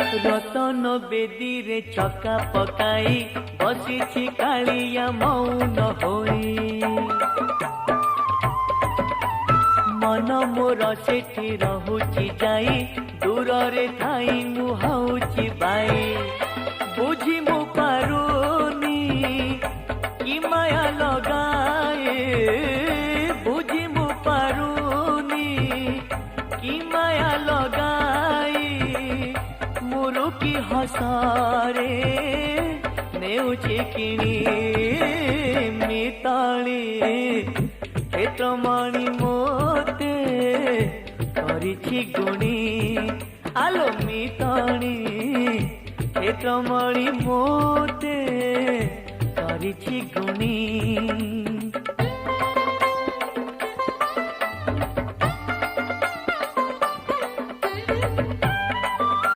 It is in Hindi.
रतन बेदी रे चका पकाई बसी कालिया मौन होई मन मोर सेठी रहुची जाई दूर रे थाई मुहाउची बाई बुझी मु पारुनी कि माया लगाए बुझी मु पारुनी कि माया लगाई मुरुकी हसारे नेउची किणी मिताली हेतमणि मोते करिछि गुणी आलो मिताली हेतमणि मोते करिछि गुणी।